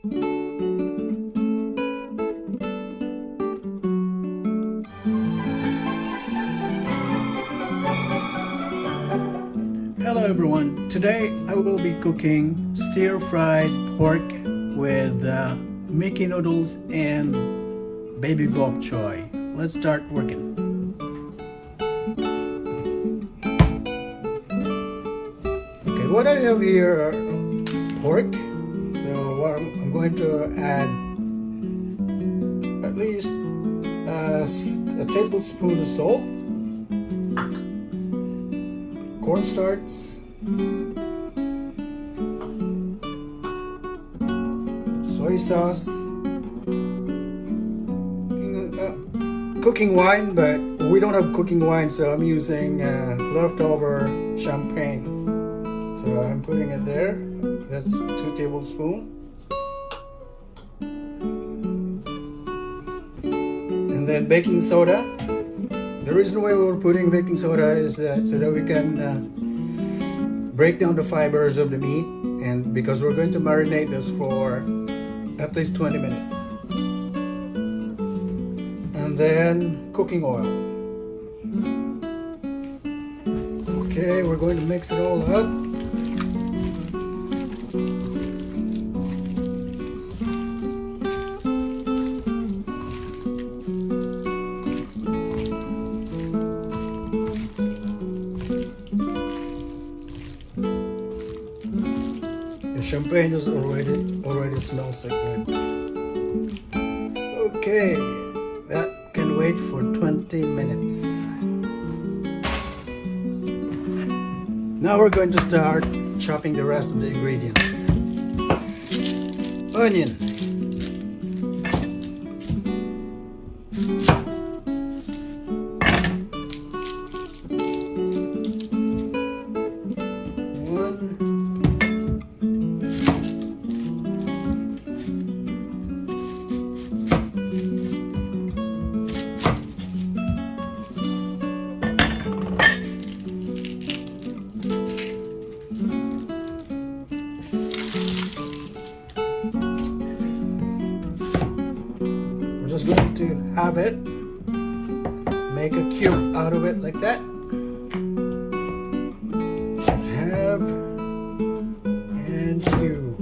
Hello everyone, today I will be cooking stir-fried pork with Mickey noodles and baby bok choy. Let's start working. Okay, what I have here are pork. So what I'm going to add at least a tablespoon of salt, cornstarch, soy sauce, cooking wine, but we don't have cooking wine, so I'm using leftover champagne. So I'm putting it there. That's 2 tablespoons. And then baking soda. The reason why we're putting baking soda is so that we can break down the fibers of the meat, and because we're going to marinate this for at least 20 minutes. And then cooking oil. Okay, we're going to mix it all up. The champagne is already smells so good. Okay, that can wait for 20 minutes. Now we're going to start chopping the rest of the ingredients. Onion, just going to have it, make a cube out of it like that. Have and cube.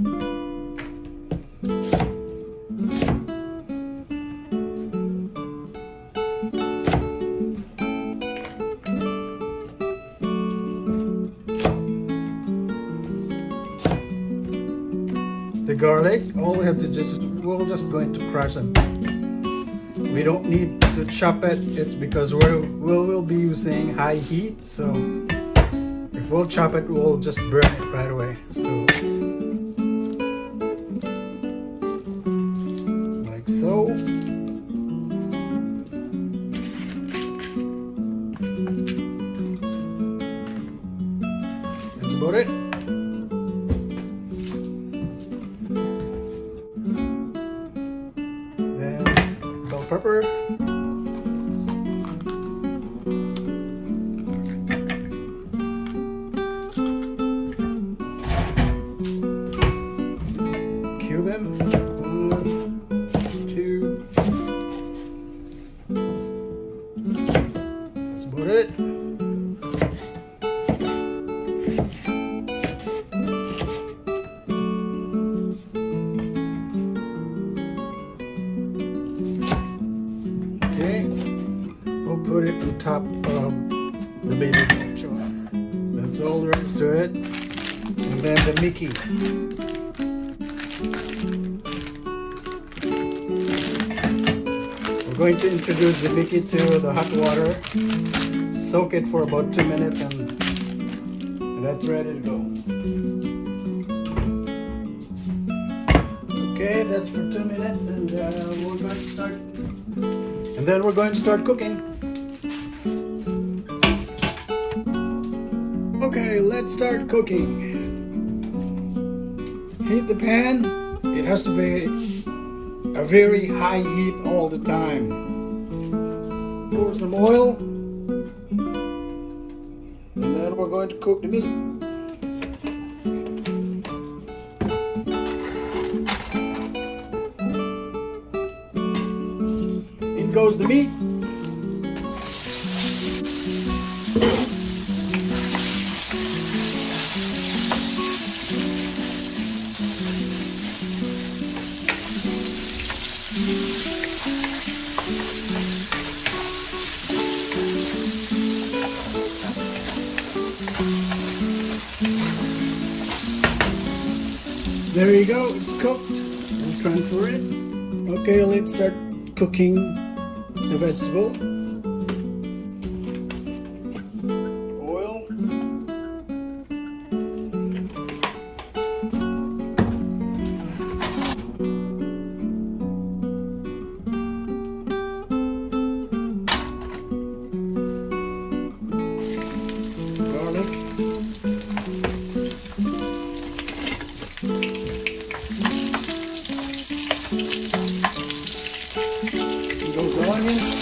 The garlic, all we have to we're just going to crush them. We don't need to chop it. It's because we'll be using high heat, so if we'll chop it, we'll just burn it right away. So like so. That's about it. Pepper, cumin, 1, 2. That's about it. Put it on top of the baby bok choy. That's all there is to it. And then the Mickey. We're going to introduce the Mickey to the hot water. Soak it for about 2 minutes and that's ready to go. Okay, that's for 2 minutes, and we're going to start. And then we're going to start cooking. Okay, let's start cooking. Heat the pan. It has to be a very high heat all the time. Pour some oil. And then we're going to cook the meat. in goes the meat. There you go, it's cooked. I'll transfer it. Okay, let's start cooking the vegetable. Oil. Garlic. Those onions.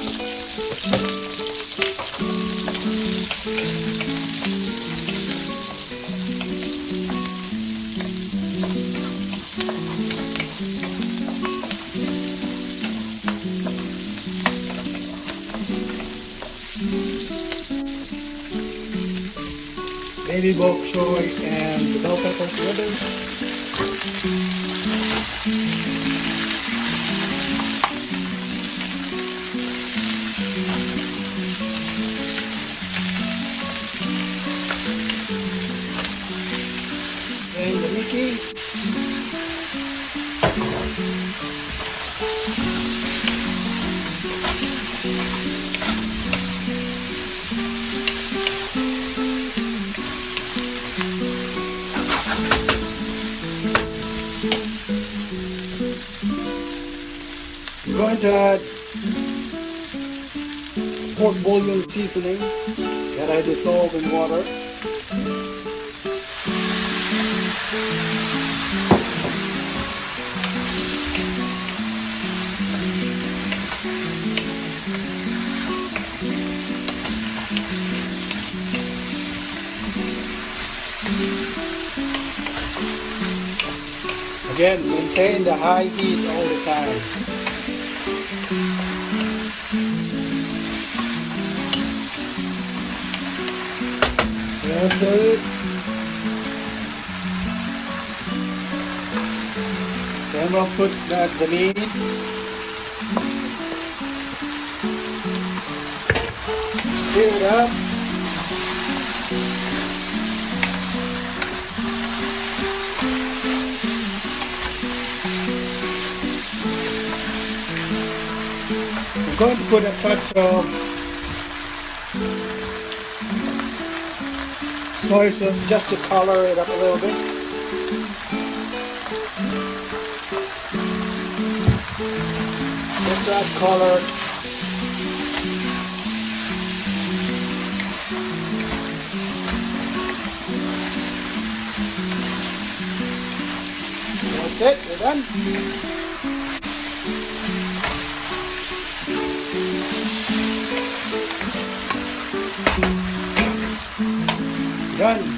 Baby bok choy and the bell peppers together. And the Mickey. We're going to add pork bouillon seasoning that I dissolve in water. Again, maintain the high heat all the time. That's it. Then we'll put back the meat. Stir it up. I'm going to put a touch of soy sauce just to color it up a little bit. Let that color. That's it, we're done. Done.